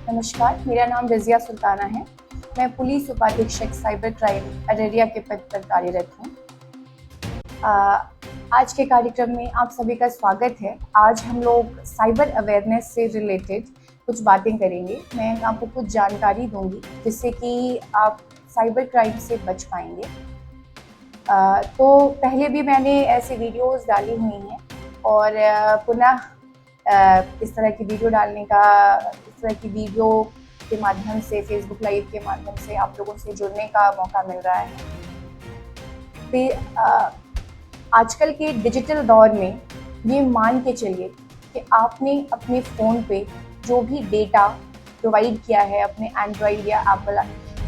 नमस्कार, मेरा नाम रज़िया सुल्ताना है। मैं पुलिस उपाधीक्षक साइबर क्राइम अररिया के पद पर कार्यरत हूँ। आज के कार्यक्रम में आप सभी का स्वागत है। आज हम लोग साइबर अवेयरनेस से रिलेटेड कुछ बातें करेंगे। मैं आपको कुछ जानकारी दूँगी जिससे कि आप साइबर क्राइम से बच पाएँगे। तो पहले भी मैंने ऐसी वीडियोज़ डाली हुई हैं और पुनः इस तरह की वीडियो डालने का, इस तरह की वीडियो के माध्यम से, फेसबुक लाइव के माध्यम से आप लोगों से जुड़ने का मौका मिल रहा है। फिर आजकल के डिजिटल दौर में ये मान के चलिए कि आपने अपने फ़ोन पे जो भी डेटा प्रोवाइड किया है अपने एंड्रॉयड या एप्पल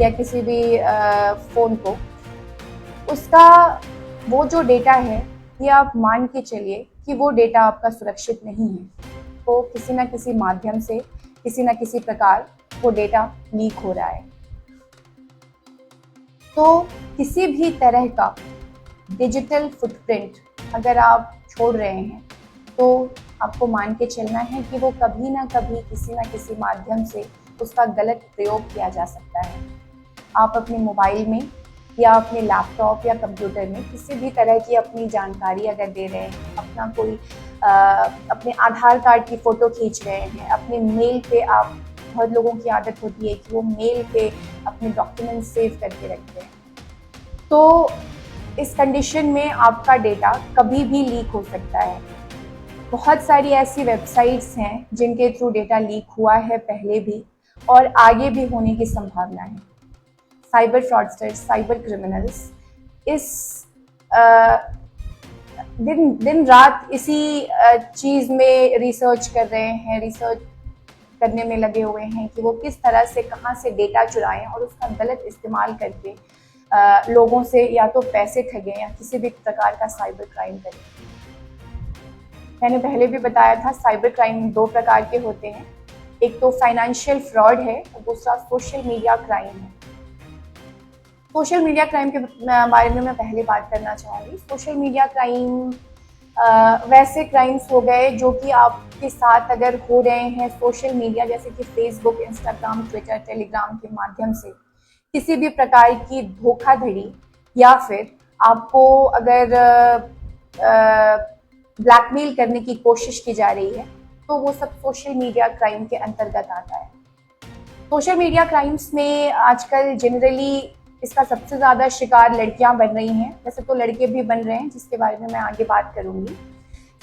या किसी भी फ़ोन को, उसका वो जो डेटा है, ये आप मान के चलिए कि वो डेटा आपका सुरक्षित नहीं है। तो किसी न किसी माध्यम से, किसी न किसी प्रकार वो डेटा लीक हो रहा है। तो किसी भी तरह का डिजिटल फुटप्रिंट अगर आप छोड़ रहे हैं, तो आपको मान के चलना है कि वो कभी ना कभी किसी न किसी माध्यम से उसका गलत प्रयोग किया जा सकता है। आप अपने मोबाइल में या अपने लैपटॉप या कंप्यूटर में किसी भी तरह की अपनी जानकारी अगर दे रहे हैं, अपना कोई अपने आधार कार्ड की फ़ोटो खींच रहे हैं, अपने मेल पे आप, बहुत लोगों की आदत होती है कि वो मेल पे अपने डॉक्यूमेंट सेव करके रखते हैं। तो इस कंडीशन में आपका डेटा कभी भी लीक हो सकता है। बहुत सारी ऐसी वेबसाइट्स हैं जिनके थ्रू डेटा लीक हुआ है पहले भी और आगे भी होने की संभावना है। साइबर फ्रॉडस्टर्स, साइबर क्रिमिनल्स इस दिन रात इसी चीज़ में रिसर्च कर रहे हैं, रिसर्च करने में लगे हुए हैं कि वो किस तरह से, कहाँ से डेटा चुराएं और उसका गलत इस्तेमाल करके लोगों से या तो पैसे ठगें या किसी भी प्रकार का साइबर क्राइम करें। मैंने पहले भी बताया था, साइबर क्राइम 2 प्रकार के होते हैं। एक तो फाइनेंशियल फ्रॉड है और दूसरा सोशल मीडिया क्राइम है। सोशल मीडिया क्राइम के बारे में मैं पहले बात करना चाहूँगी। सोशल मीडिया क्राइम वैसे क्राइम्स हो गए जो कि आपके साथ अगर हो रहे हैं सोशल मीडिया, जैसे कि फेसबुक, इंस्टाग्राम, ट्विटर, टेलीग्राम के माध्यम से किसी भी प्रकार की धोखाधड़ी या फिर आपको अगर ब्लैकमेल करने की कोशिश की जा रही है, तो वो सब सोशल मीडिया क्राइम के अंतर्गत आता है। सोशल मीडिया क्राइम्स में आजकल जनरली इसका सबसे ज़्यादा शिकार लड़कियां बन रही हैं। वैसे तो लड़के भी बन रहे हैं, जिसके बारे में मैं आगे बात करूंगी।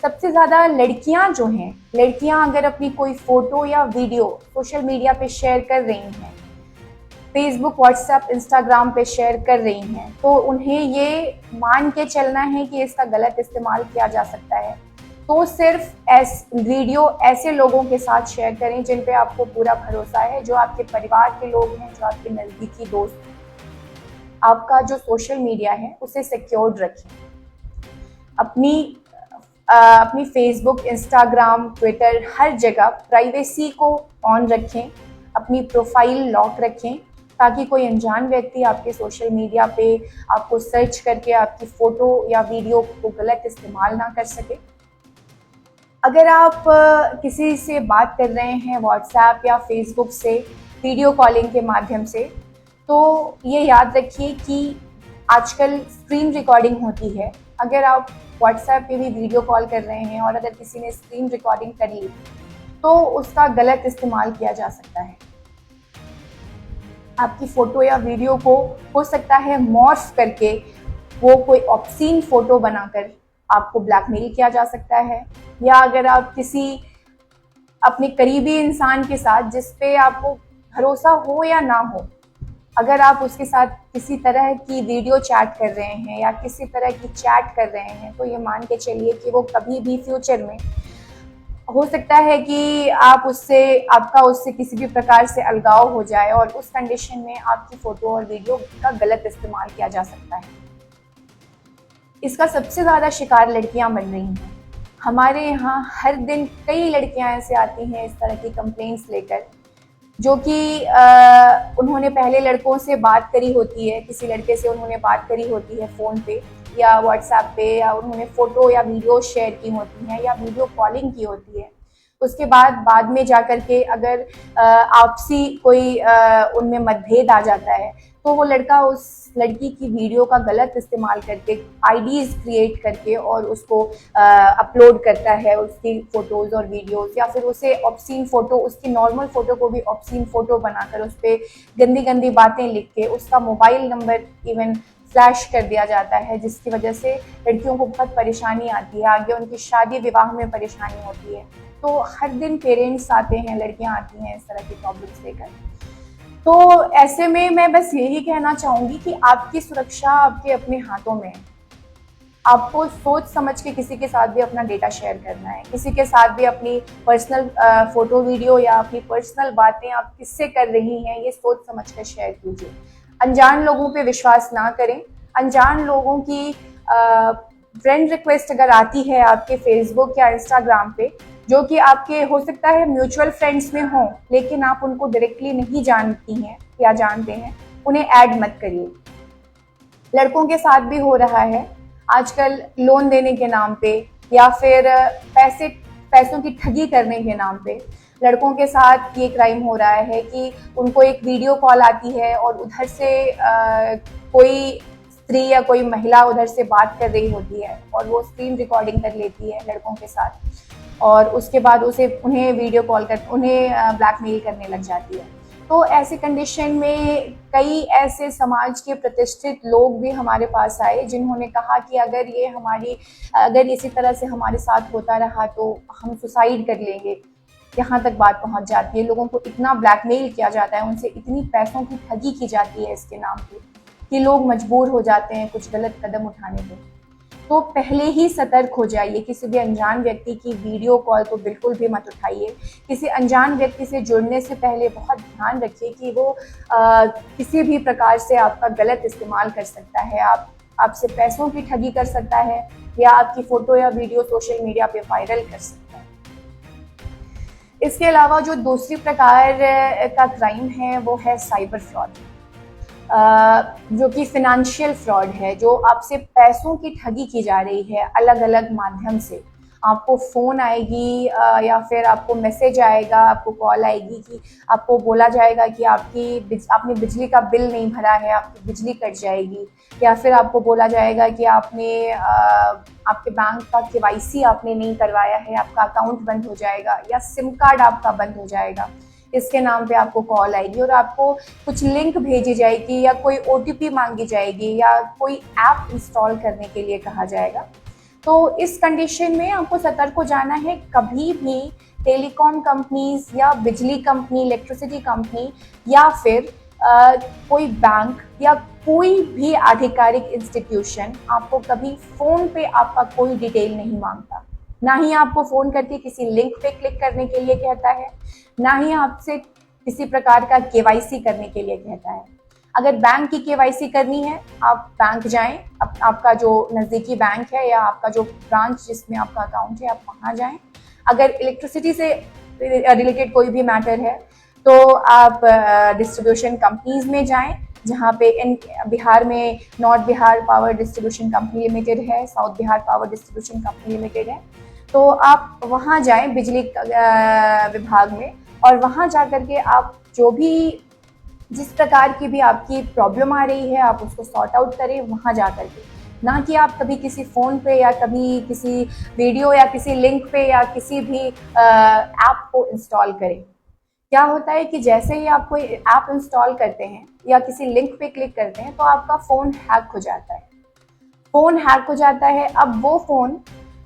सबसे ज़्यादा लड़कियां जो हैं, लड़कियां अगर अपनी कोई फ़ोटो या वीडियो सोशल मीडिया पे शेयर कर रही हैं, फेसबुक, व्हाट्सएप, इंस्टाग्राम पे शेयर कर रही हैं, तो उन्हें ये मान के चलना है कि इसका गलत इस्तेमाल किया जा सकता है। तो सिर्फ वीडियो ऐसे लोगों के साथ शेयर करें जिन पे आपको पूरा भरोसा है, जो आपके परिवार के लोग हैं, जो आपके नज़दीकी दोस्त हैं। आपका जो सोशल मीडिया है उसे सिक्योर्ड रखें। अपनी फेसबुक, इंस्टाग्राम, ट्विटर, हर जगह प्राइवेसी को ऑन रखें। अपनी प्रोफाइल लॉक रखें ताकि कोई अनजान व्यक्ति आपके सोशल मीडिया पे आपको सर्च करके आपकी फ़ोटो या वीडियो को गलत इस्तेमाल ना कर सके। अगर आप किसी से बात कर रहे हैं व्हाट्सएप या फेसबुक से वीडियो कॉलिंग के माध्यम से, तो ये याद रखिए कि आजकल स्क्रीन रिकॉर्डिंग होती है। अगर आप व्हाट्सएप पे भी वीडियो कॉल कर रहे हैं और अगर किसी ने स्क्रीन रिकॉर्डिंग कर ली, तो उसका गलत इस्तेमाल किया जा सकता है। आपकी फ़ोटो या वीडियो को हो सकता है मॉर्फ करके वो कोई ऑब्सीन फ़ोटो बनाकर आपको ब्लैकमेल किया जा सकता है। या अगर आप किसी अपने करीबी इंसान के साथ, जिस पे आपको भरोसा हो या ना हो, अगर आप उसके साथ किसी तरह की वीडियो चैट कर रहे हैं या किसी तरह की चैट कर रहे हैं, तो ये मान के चलिए कि वो कभी भी फ्यूचर में हो सकता है कि आपका उससे किसी भी प्रकार से अलगाव हो जाए और उस कंडीशन में आपकी फ़ोटो और वीडियो का गलत इस्तेमाल किया जा सकता है। इसका सबसे ज़्यादा शिकार लड़कियां बन रही हैं। हमारे यहाँ हर दिन कई लड़कियां ऐसे आती हैं इस तरह की कंप्लेंट्स लेकर, जो कि उन्होंने पहले लड़कों से बात करी होती है, किसी लड़के से उन्होंने बात करी होती है फ़ोन पे या व्हाट्सएप पे, या उन्होंने फ़ोटो या वीडियो शेयर की होती हैं या वीडियो कॉलिंग की होती है। उसके बाद में जाकर के अगर आपसी कोई उनमें मतभेद आ जाता है तो वो लड़का उस लड़की की वीडियो का गलत इस्तेमाल करके आईडीज क्रिएट करके और उसको अपलोड करता है, उसकी फ़ोटोज़ और वीडियोज़, या फिर उसे ऑब्सीन फ़ोटो, उसकी नॉर्मल फ़ोटो को भी ऑब्सीन फ़ोटो बनाकर उस पर गंदी गंदी बातें लिख के उसका मोबाइल नंबर इवन फ्लैश कर दिया जाता है, जिसकी वजह से लड़कियों को बहुत परेशानी आती है, आगे उनकी शादी विवाह में परेशानी होती है। तो हर दिन पेरेंट्स आते हैं, लड़कियां आती हैं इस तरह की प्रॉब्लम्स लेकर। तो ऐसे में मैं बस यही कहना चाहूँगी कि आपकी सुरक्षा आपके अपने हाथों में है। आपको सोच समझ के किसी के साथ भी अपना डेटा शेयर करना है, किसी के साथ भी अपनी पर्सनल फ़ोटो वीडियो या अपनी पर्सनल बातें आप किससे कर रही हैं, ये सोच समझ कर शेयर कीजिए। अनजान लोगों पे विश्वास ना करें। अनजान लोगों की फ्रेंड रिक्वेस्ट अगर आती है आपके फेसबुक या इंस्टाग्राम पे, जो कि आपके हो सकता है म्यूचुअल फ्रेंड्स में हों, लेकिन आप उनको डायरेक्टली नहीं जानती हैं या जानते हैं, उन्हें ऐड मत करिए। लड़कों के साथ भी हो रहा है आजकल, लोन देने के नाम पे या फिर पैसों की ठगी करने के नाम पे लड़कों के साथ ये क्राइम हो रहा है कि उनको एक वीडियो कॉल आती है और उधर से कोई स्त्री या कोई महिला उधर से बात कर रही होती है और वो स्क्रीन रिकॉर्डिंग कर लेती है लड़कों के साथ, और उसके बाद उन्हें वीडियो कॉल कर उन्हें ब्लैकमेल करने लग जाती है। तो ऐसे कंडीशन में कई ऐसे समाज के प्रतिष्ठित लोग भी हमारे पास आए जिन्होंने कहा कि अगर इसी तरह से हमारे साथ होता रहा तो हम सुसाइड कर लेंगे। यहाँ तक बात पहुँच जाती है, लोगों को इतना ब्लैकमेल किया जाता है, उनसे इतनी पैसों की ठगी की जाती है इसके नाम पे कि लोग मजबूर हो जाते हैं कुछ गलत कदम उठाने पे। तो पहले ही सतर्क हो जाइए। किसी भी अनजान व्यक्ति की वीडियो कॉल तो बिल्कुल भी मत उठाइए। किसी अनजान व्यक्ति से जुड़ने से पहले बहुत ध्यान रखिए कि वो किसी भी प्रकार से आपका गलत इस्तेमाल कर सकता है, आपसे पैसों की ठगी कर सकता है या आपकी फ़ोटो या वीडियो सोशल मीडिया पे वायरल कर सकता है। इसके अलावा जो दूसरी प्रकार का क्राइम है वो है साइबर फ्रॉड, जो कि फिनेंशियल फ्रॉड है, जो आपसे पैसों की ठगी की जा रही है अलग अलग माध्यम से। आपको फ़ोन आएगी या फिर आपको मैसेज आएगा, आपको कॉल आएगी कि आपको बोला जाएगा कि आपने बिजली का बिल नहीं भरा है, आपकी बिजली कट जाएगी, या फिर आपको बोला जाएगा कि आपके बैंक का केवाईसी आपने नहीं करवाया है, आपका अकाउंट बंद हो जाएगा या सिम कार्ड आपका बंद हो जाएगा। इसके नाम पे आपको कॉल आएगी और आपको कुछ लिंक भेजी जाएगी या कोई OTP मांगी जाएगी या कोई ऐप इंस्टॉल करने के लिए कहा जाएगा। तो इस कंडीशन में आपको सतर्क हो जाना है। कभी भी टेलीकॉम कंपनीज या बिजली कंपनी, इलेक्ट्रिसिटी कंपनी या फिर कोई बैंक या कोई भी आधिकारिक इंस्टीट्यूशन आपको कभी फ़ोन पे आपका कोई डिटेल नहीं मांगता। ना ही आपको फ़ोन करके किसी लिंक पे क्लिक करने के लिए कहता है, ना ही आपसे किसी प्रकार का KYC करने के लिए कहता है। अगर बैंक की KYC करनी है, आप बैंक जाएं, आपका जो नज़दीकी बैंक है या आपका जो ब्रांच जिसमें आपका अकाउंट है, आप वहाँ जाएं। अगर इलेक्ट्रिसिटी से रिलेटेड कोई भी मैटर है तो आप डिस्ट्रीब्यूशन कंपनीज में जाएं, जहाँ पे बिहार में north Bihar power distribution company limited है, south Bihar power distribution company limited है। तो आप वहाँ जाएं बिजली विभाग में, और वहाँ जा कर के आप जिस प्रकार की भी आपकी प्रॉब्लम आ रही है आप उसको सॉर्ट आउट करें वहाँ जा कर के, ना कि आप कभी किसी फ़ोन पे या कभी किसी वीडियो या किसी लिंक पे या किसी भी ऐप को इंस्टॉल करें। क्या होता है कि जैसे ही आप कोई ऐप इंस्टॉल करते हैं या किसी लिंक पे क्लिक करते हैं तो आपका फ़ोन हैक हो जाता है। फ़ोन हैक हो जाता है। अब वो फ़ोन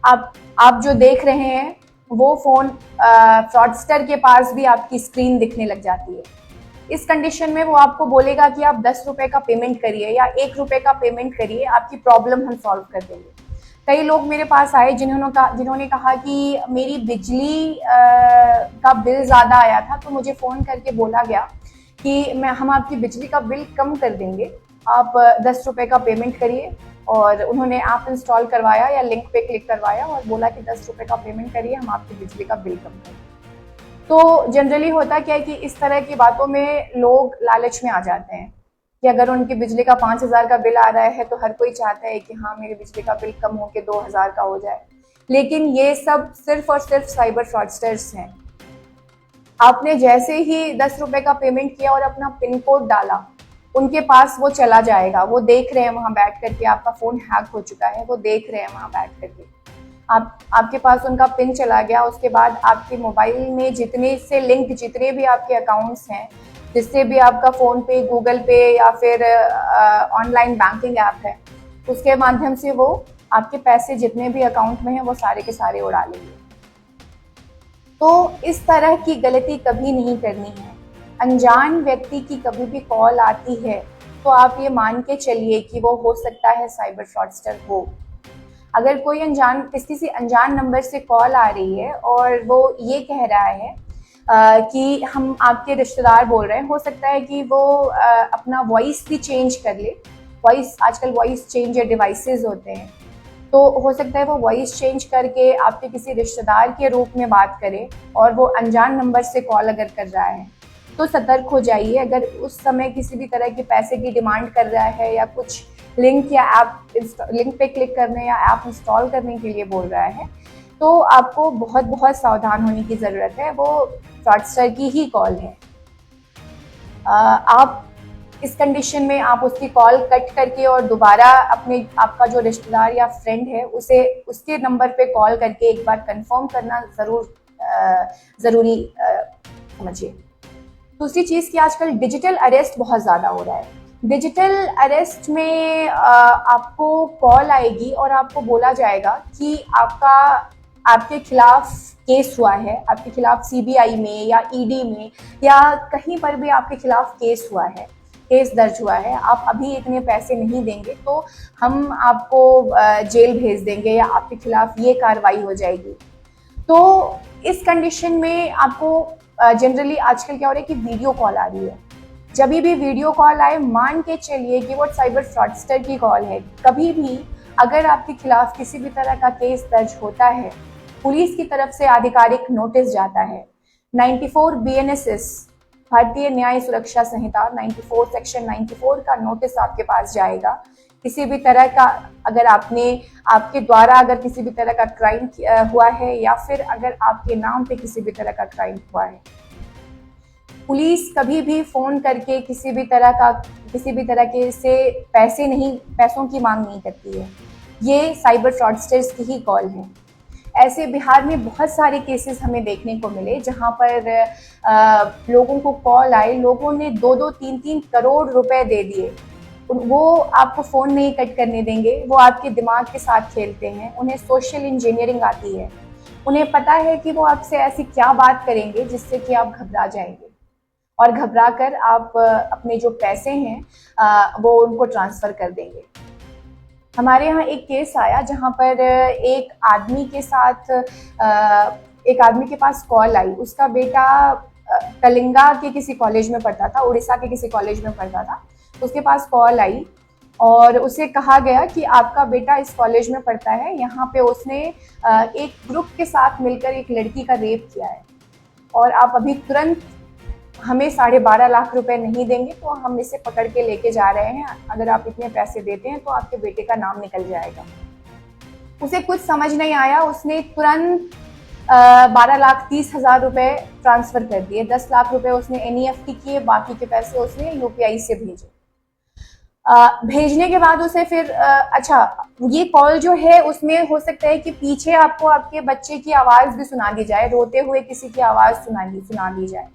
आप जो देख रहे हैं वो फ़ोन फ्रॉडस्टर के पास भी आपकी स्क्रीन दिखने लग जाती है। इस कंडीशन में वो आपको बोलेगा कि आप 10 रुपये का पेमेंट करिए या 1 रुपये का पेमेंट करिए, आपकी प्रॉब्लम हम सॉल्व कर देंगे। कई लोग मेरे पास आए जिन्होंने कहा कि मेरी बिजली का बिल ज़्यादा आया था, तो मुझे फ़ोन करके बोला गया कि हम आपकी बिजली का बिल कम कर देंगे, आप 10 रुपये का पेमेंट करिए। और उन्होंने ऐप इंस्टॉल करवाया या लिंक पे क्लिक करवाया और बोला कि 10 रुपये का पेमेंट करिए, हम आपकी बिजली का बिल कम करेंगे। तो जनरली होता क्या है कि इस तरह की बातों में लोग लालच में आ जाते हैं कि अगर उनकी बिजली का 5,000 का बिल आ रहा है तो हर कोई चाहता है कि हाँ मेरी बिजली का बिल कम होकर 2,000 का हो जाए। लेकिन ये सब सिर्फ और सिर्फ साइबर फ्रॉडस्टर्स हैं। आपने जैसे ही 10 रुपए का पेमेंट किया और अपना पिन कोड डाला, उनके पास वो चला जाएगा। वो देख रहे हैं वहां बैठ करके आपका फोन हैक हो चुका है, वो देख रहे हैं वहां बैठ करके आपके पास उनका पिन चला गया। उसके बाद आपके मोबाइल में जितने से लिंक जितने भी आपके अकाउंट्स हैं, जिससे भी आपका फोन पे, गूगल पे या फिर ऑनलाइन बैंकिंग ऐप है, उसके माध्यम से वो आपके पैसे जितने भी अकाउंट में हैं वो सारे के सारे उड़ा लेंगे। तो इस तरह की गलती कभी नहीं करनी है। अनजान व्यक्ति की कभी भी कॉल आती है तो आप ये मान के चलिए कि वो हो सकता है साइबर फ्रॉडस्टर हो। अगर कोई किसी अनजान नंबर से कॉल आ रही है और वो ये कह रहा है कि हम आपके रिश्तेदार बोल रहे हैं, हो सकता है कि वो अपना वॉइस भी चेंज कर ले। आजकल वॉइस चेंजर डिवाइसेस होते हैं, तो हो सकता है वो वॉइस चेंज करके आपके किसी रिश्तेदार के रूप में बात करे और वो अनजान नंबर से कॉल अगर कर रहा है तो सतर्क हो जाइए। अगर उस समय किसी भी तरह के पैसे की डिमांड कर रहा है या कुछ लिंक पे क्लिक करने या ऐप इंस्टॉल करने के लिए बोल रहा है, तो आपको बहुत बहुत सावधान होने की ज़रूरत है। वो फ्रॉडस्टर की ही कॉल है। आप इस कंडीशन में आप उसकी कॉल कट करके और दोबारा आपका जो रिश्तेदार या फ्रेंड है उसे उसके नंबर पे कॉल करके एक बार कंफर्म करना ज़रूरी समझिए। दूसरी चीज़ कि आजकल डिजिटल अरेस्ट बहुत ज़्यादा हो रहा है। डिजिटल अरेस्ट में आपको कॉल आएगी और आपको बोला जाएगा कि आपके खिलाफ केस हुआ है, आपके खिलाफ सीबीआई में या ईडी में या कहीं पर भी आपके खिलाफ केस हुआ है, केस दर्ज हुआ है, आप अभी इतने पैसे नहीं देंगे तो हम आपको जेल भेज देंगे या आपके खिलाफ ये कार्रवाई हो जाएगी। तो इस कंडीशन में आपको जनरली आजकल क्या हो रहा है कि वीडियो कॉल आ रही है। जब भी वीडियो कॉल आए मान के चलिए कि वो साइबर फ्रॉडस्टर की कॉल है। कभी भी अगर आपके खिलाफ किसी भी तरह का केस दर्ज होता है, पुलिस की तरफ से आधिकारिक नोटिस जाता है। 94 BNSS भारतीय न्याय सुरक्षा संहिता 94 सेक्शन 94 का नोटिस आपके पास जाएगा। किसी भी तरह का आपके द्वारा अगर किसी भी तरह का क्राइम हुआ है या फिर अगर आपके नाम पे किसी भी तरह का क्राइम हुआ है, पुलिस कभी भी फोन करके किसी भी तरह के से पैसों की मांग नहीं करती है। ये साइबर फ्रॉडस्टर्स की ही कॉल है। ऐसे बिहार में बहुत सारे केसेस हमें देखने को मिले जहां पर लोगों को कॉल आए, लोगों ने 2-2, 3-3 करोड़ रुपए दे दिए। वो आपको फ़ोन नहीं कट करने देंगे, वो आपके दिमाग के साथ खेलते हैं। उन्हें सोशल इंजीनियरिंग आती है। उन्हें पता है कि वो आपसे ऐसी क्या बात करेंगे जिससे कि आप घबरा जाएंगे और घबरा कर आप अपने जो पैसे हैं वो उनको ट्रांसफ़र कर देंगे। हमारे यहाँ एक केस आया जहाँ पर एक आदमी के पास कॉल आई। उसका बेटा कलिंगा के किसी कॉलेज में पढ़ता था, उड़ीसा के किसी कॉलेज में पढ़ता था। उसके पास कॉल आई और उसे कहा गया कि आपका बेटा इस कॉलेज में पढ़ता है, यहाँ पे उसने एक ग्रुप के साथ मिलकर एक लड़की का रेप किया है और आप अभी तुरंत हमें 12.5 लाख रुपए नहीं देंगे तो हम इसे पकड़ के लेके जा रहे हैं। अगर आप इतने पैसे देते हैं तो आपके बेटे का नाम निकल जाएगा। उसे कुछ समझ नहीं आया, उसने तुरंत 12,30,000 रुपए ट्रांसफर कर दिए। 10 लाख रुपए उसने NEFT किए, बाकी के पैसे उसने UPI से भेजे। भेजने के बाद उसे फिर अच्छा, ये कॉल जो है उसमें हो सकता है कि पीछे आपको आपके बच्चे की आवाज़ भी सुना दी जाए, रोते हुए किसी की आवाज़ सुना दी जाए,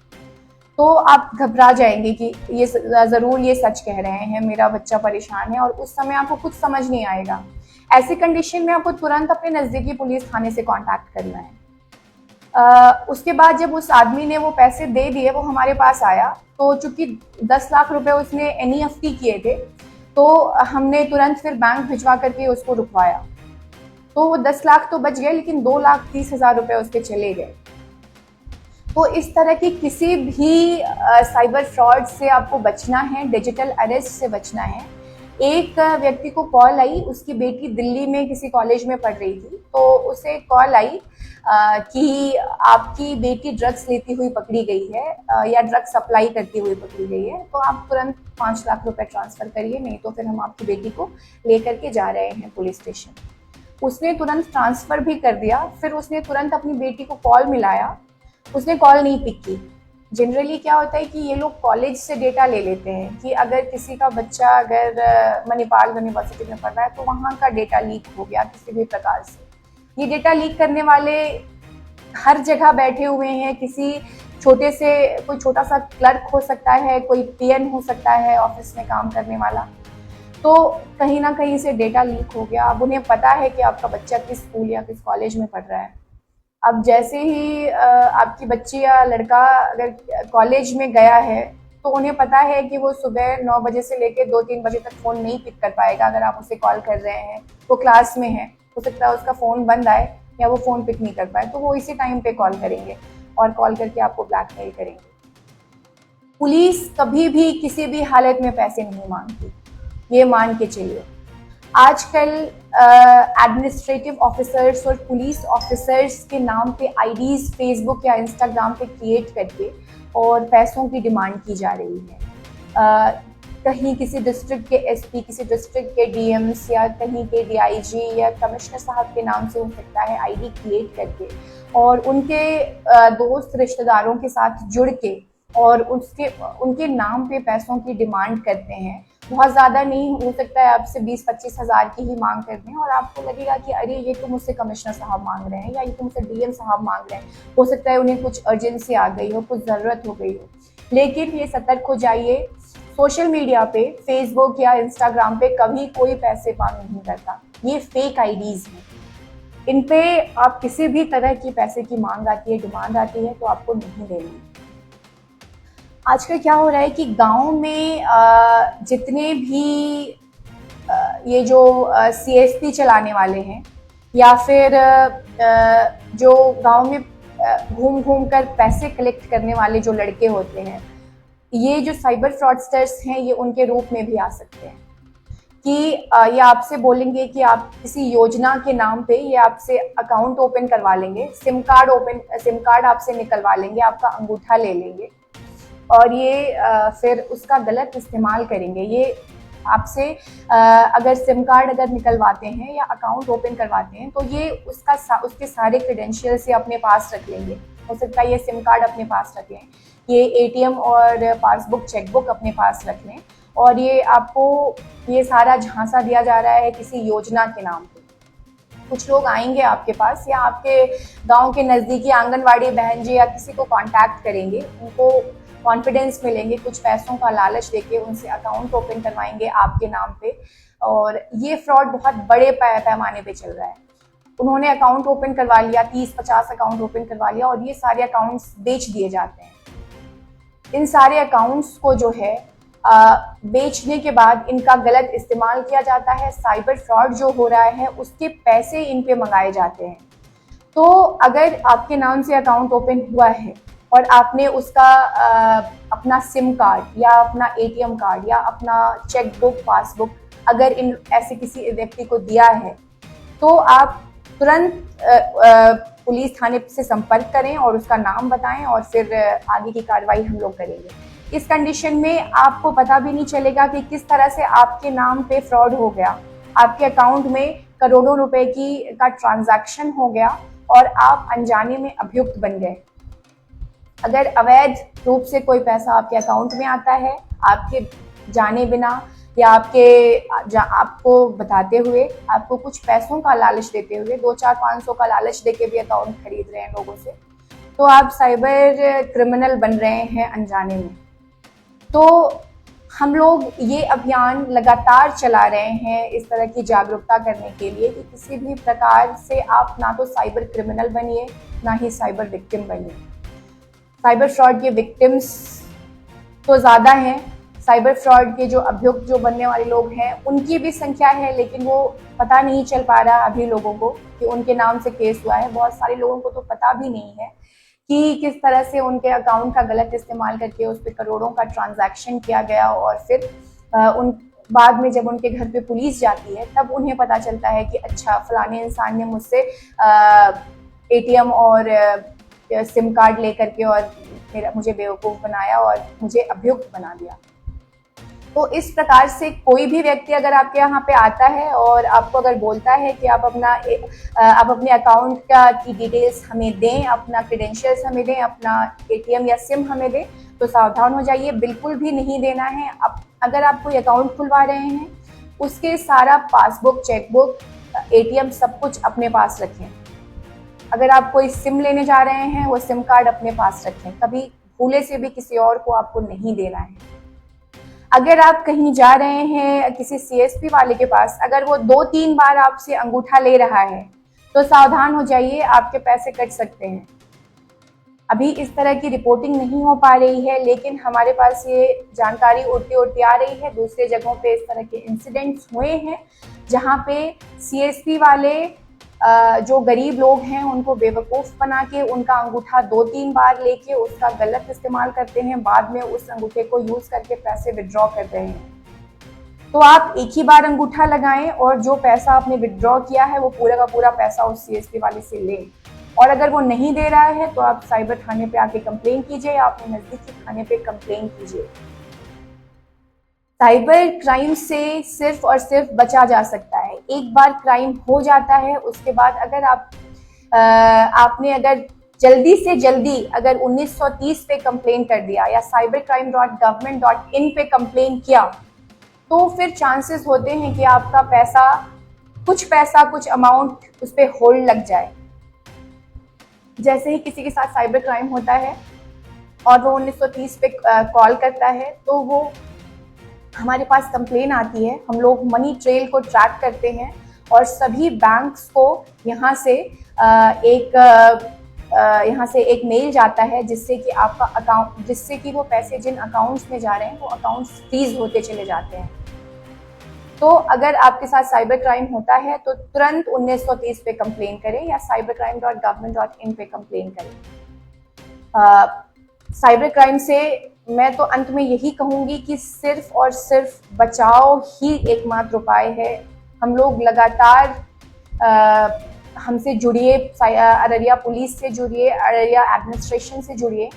तो आप घबरा जाएंगे कि ये ज़रूर ये सच कह रहे हैं, मेरा बच्चा परेशान है, और उस समय आपको कुछ समझ नहीं आएगा। ऐसी कंडीशन में आपको तुरंत अपने नज़दीकी पुलिस थाने से कांटेक्ट करना है। उसके बाद जब उस आदमी ने वो पैसे दे दिए, वो हमारे पास आया, तो चूंकि 10 लाख रुपए उसने NEFT किए थे, तो हमने तुरंत फिर बैंक भिजवा करके उसको रुकवाया। तो वो 10 लाख तो बच गए, लेकिन 2,30,000 रुपए उसके चले गए। तो इस तरह की किसी भी साइबर फ्रॉड से आपको बचना है, डिजिटल अरेस्ट से बचना है। एक व्यक्ति को कॉल आई, उसकी बेटी दिल्ली में किसी कॉलेज में पढ़ रही थी, तो उसे कॉल आई कि आपकी बेटी ड्रग्स लेती हुई पकड़ी गई है या ड्रग्स सप्लाई करती हुई पकड़ी गई है, तो आप तुरंत 5 लाख रुपए ट्रांसफ़र करिए, नहीं तो फिर हम आपकी बेटी को लेकर के जा रहे हैं पुलिस स्टेशन। उसने तुरंत ट्रांसफ़र भी कर दिया, फिर उसने तुरंत अपनी बेटी को कॉल मिलाया, उसने कॉल नहीं पिक की। जनरली क्या होता है कि ये लोग कॉलेज से डेटा ले लेते हैं कि अगर किसी का बच्चा अगर मणिपाल यूनिवर्सिटी में पढ़ रहा है तो वहाँ का डेटा लीक हो गया किसी भी प्रकार से। ये डेटा लीक करने वाले हर जगह बैठे हुए हैं, किसी छोटे से कोई छोटा सा क्लर्क हो सकता है, कोई पीएन हो सकता है ऑफिस में काम करने वाला, तो कहीं ना कहीं से डेटा लीक हो गया। अब उन्हें पता है कि आपका बच्चा किस स्कूल या किस कॉलेज में पढ़ रहा है। अब जैसे ही आपकी बच्ची या लड़का अगर कॉलेज में गया है तो उन्हें पता है कि वो सुबह 9 बजे से लेकर 2-3 बजे तक फ़ोन नहीं पिक कर पाएगा। अगर आप उसे कॉल कर रहे हैं, वो क्लास में है, हो सकता है उसका फ़ोन बंद आए या वो फ़ोन पिक नहीं कर पाए, तो वो इसी टाइम पे कॉल करेंगे और कॉल करके आपको ब्लैकमेल करेंगे। पुलिस कभी भी किसी भी हालत में पैसे नहीं मांगती, ये मान के चलिए। आजकल एडमिनिस्ट्रेटिव ऑफिसर्स और पुलिस ऑफिसर्स के नाम पे आईडीज़ फेसबुक या इंस्टाग्राम पे क्रिएट करके और पैसों की डिमांड की जा रही है। कहीं किसी डिस्ट्रिक्ट के एसपी, किसी डिस्ट्रिक्ट के डीएम्स या कहीं के डीआईजी या कमिश्नर साहब के नाम से हो सकता है आईडी क्रिएट करके और उनके दोस्त रिश्तेदारों के साथ जुड़ के और उनके नाम पे पैसों की डिमांड करते हैं। बहुत ज़्यादा नहीं, हो सकता है आपसे 20-25 हज़ार की ही मांग करते हैं और आपको लगेगा कि अरे ये तो मुझसे कमिश्नर साहब मांग रहे हैं या ये तो मुझसे डीएम साहब मांग रहे हैं। हो सकता है उन्हें कुछ अर्जेंसी आ गई हो, कुछ ज़रूरत हो गई हो। लेकिन ये सतर्क हो जाइए, सोशल मीडिया पे, फेसबुक या इंस्टाग्राम पे कभी कोई पैसे मांग नहीं करता। ये फेक आईडीज़ हैं। इन पे आप किसी भी तरह की पैसे की मांग आती है, डिमांड आती है तो आपको नहीं देनी। आजकल क्या हो रहा है कि गाँव में जितने भी ये जो सीएसपी चलाने वाले हैं या फिर जो गाँव में घूम घूम कर पैसे कलेक्ट करने वाले जो लड़के होते हैं, ये जो साइबर फ्रॉडस्टर्स हैं, ये उनके रूप में भी आ सकते हैं कि ये आपसे बोलेंगे कि आप किसी योजना के नाम पे ये आपसे अकाउंट ओपन करवा लेंगे, सिम कार्ड आपसे निकलवा लेंगे, आपका अंगूठा ले लेंगे और ये फिर उसका गलत इस्तेमाल करेंगे। ये आपसे अगर सिम कार्ड अगर निकलवाते हैं या अकाउंट ओपन करवाते हैं तो ये उसके सारे क्रेडेंशियल्स ये अपने पास रख लेंगे। हो सकता है ये सिम कार्ड अपने पास रख लें, ये एटीएम और पासबुक, चेकबुक अपने पास रख लें और ये आपको ये सारा झांसा दिया जा रहा है किसी योजना के नाम पे। कुछ लोग आएंगे आपके पास या आपके गाँव के नज़दीकी आंगनवाड़ी बहन जी या किसी को कॉन्टैक्ट करेंगे, उनको कॉन्फिडेंस मिलेंगे, कुछ पैसों का लालच देके उनसे अकाउंट ओपन करवाएंगे आपके नाम पे और ये फ्रॉड बहुत बड़े पैमाने पे चल रहा है। उन्होंने अकाउंट ओपन करवा लिया, 30-50 अकाउंट ओपन करवा लिया और ये सारे अकाउंट्स बेच दिए जाते हैं। इन सारे अकाउंट्स को जो है बेचने के बाद इनका गलत इस्तेमाल किया जाता है। साइबर फ्रॉड जो हो रहा है उसके पैसे इन पे मंगाए जाते हैं। तो अगर आपके नाम से अकाउंट ओपन हुआ है और आपने उसका अपना सिम कार्ड या अपना एटीएम कार्ड या अपना चेकबुक, पासबुक अगर इन ऐसे किसी व्यक्ति को दिया है तो आप तुरंत पुलिस थाने से संपर्क करें और उसका नाम बताएं और फिर आगे की कार्रवाई हम लोग करेंगे। इस कंडीशन में आपको पता भी नहीं चलेगा कि किस तरह से आपके नाम पे फ्रॉड हो गया, आपके अकाउंट में करोड़ों रुपए का ट्रांजैक्शन हो गया और आप अनजाने में अभियुक्त बन गए। अगर अवैध रूप से कोई पैसा आपके अकाउंट में आता है, आपके जाने बिना या आपको बताते हुए, आपको कुछ पैसों का लालच देते हुए, 2-4-500 का लालच देके भी अकाउंट खरीद रहे हैं लोगों से, तो आप साइबर क्रिमिनल बन रहे हैं अनजाने में। तो हम लोग ये अभियान लगातार चला रहे हैं इस तरह की जागरूकता करने के लिए कि किसी भी प्रकार से आप ना तो साइबर क्रिमिनल बनिए, ना ही साइबर विक्टिम बनिए। साइबर फ्रॉड के विक्टिम्स तो ज़्यादा हैं, साइबर फ्रॉड के जो अभियुक्त जो बनने वाले लोग हैं उनकी भी संख्या है, लेकिन वो पता नहीं चल पा रहा अभी लोगों को कि उनके नाम से केस हुआ है। बहुत सारे लोगों को तो पता भी नहीं है कि किस तरह से उनके अकाउंट का गलत इस्तेमाल करके उस पर करोड़ों का ट्रांजैक्शन किया गया और फिर उन बाद में जब उनके घर पे पुलिस जाती है तब उन्हें पता चलता है कि अच्छा फलाने इंसान ने मुझसे एटीएम और सिम कार्ड लेकर के और मुझे बेवकूफ़ बनाया और मुझे अभियुक्त बना दिया। तो इस प्रकार से कोई भी व्यक्ति अगर आपके यहाँ पे आता है और आपको अगर बोलता है कि आप अपने अकाउंट की डिटेल्स हमें दें, अपना क्रेडेंशियल्स हमें दें, अपना एटीएम या सिम हमें दें, तो सावधान हो जाइए, बिल्कुल भी नहीं देना है। अगर आप कोई अकाउंट खुलवा रहे हैं, उसके सारा पासबुक, चेकबुक, एटीएम सब कुछ अपने पास रखें। अगर आप कोई सिम लेने जा रहे हैं, वो सिम कार्ड अपने पास रखें, कभी भूले से भी किसी और को आपको नहीं देना है। अगर आप कहीं जा रहे हैं किसी सीएसपी वाले के पास, अगर वो 2-3 बार आपसे अंगूठा ले रहा है, तो सावधान हो जाइए, आपके पैसे कट सकते हैं। अभी इस तरह की रिपोर्टिंग नहीं हो पा रही है, लेकिन हमारे पास ये जानकारी उड़ती उड़ती आ रही है। दूसरे जगहों पे इस तरह के इंसिडेंट्स हुए हैं जहाँ पे सीएसपी वाले जो गरीब लोग हैं उनको बेवकूफ़ बना के उनका अंगूठा 2-3 बार लेके उसका गलत इस्तेमाल करते हैं, बाद में उस अंगूठे को यूज़ करके पैसे विड्रॉ करते हैं। तो आप एक ही बार अंगूठा लगाएं और जो पैसा आपने विड्रॉ किया है वो पूरा का पूरा पैसा उस सीएसपी वाले से लें। और अगर वो नहीं दे रहा है तो आप साइबर थाने पे आके कंप्लेन कीजिए या अपने नज़दीकी थाने पे कंप्लेन कीजिए। साइबर क्राइम से सिर्फ और सिर्फ बचा जा सकता है। एक बार क्राइम हो जाता है, उसके बाद अगर आपने अगर जल्दी से जल्दी अगर 1930 पे कंप्लेन कर दिया या cybercrime.government.in पे कंप्लेन किया, तो फिर चांसेस होते हैं कि आपका पैसा कुछ अमाउंट उस पर होल्ड लग जाए। जैसे ही किसी के साथ साइबर क्राइम होता है और वो 1930 पे कॉल करता है, तो वो हमारे पास कंप्लेन आती है, हम लोग मनी ट्रेल को ट्रैक करते हैं और सभी बैंक्स को यहाँ से एक मेल जाता है जिससे कि वो पैसे जिन अकाउंट्स में जा रहे हैं वो अकाउंट्स फ्रीज होते चले जाते हैं। तो अगर आपके साथ साइबर क्राइम होता है तो तुरंत 1930 पे कंप्लेन करें या cybercrime.government.in पे कंप्लेन करें। साइबर क्राइम से मैं तो अंत में यही कहूँगी कि सिर्फ और सिर्फ बचाव ही एकमात्र उपाय है। हम लोग लगातार हमसे जुड़िए, अररिया पुलिस से जुड़िए, अररिया एडमिनिस्ट्रेशन से जुड़िए।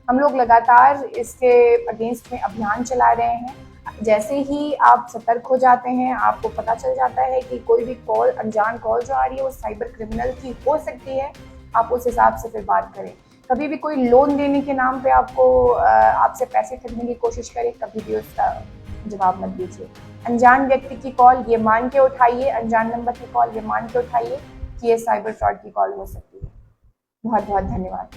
हम लोग लगातार इसके अगेंस्ट में अभियान चला रहे हैं। जैसे ही आप सतर्क हो जाते हैं, आपको पता चल जाता है कि कोई भी कॉल, अनजान कॉल जो आ रही है वो साइबर क्रिमिनल की हो सकती है, आप उस हिसाब से फिर बात करें। कभी भी कोई लोन देने के नाम पे आपसे पैसे ठगने की कोशिश करे, कभी भी उसका जवाब मत दीजिए। अनजान व्यक्ति की कॉल ये मान के उठाइए, अनजान नंबर की कॉल ये मान के उठाइए कि ये साइबर फ्रॉड की कॉल हो सकती है। बहुत बहुत धन्यवाद।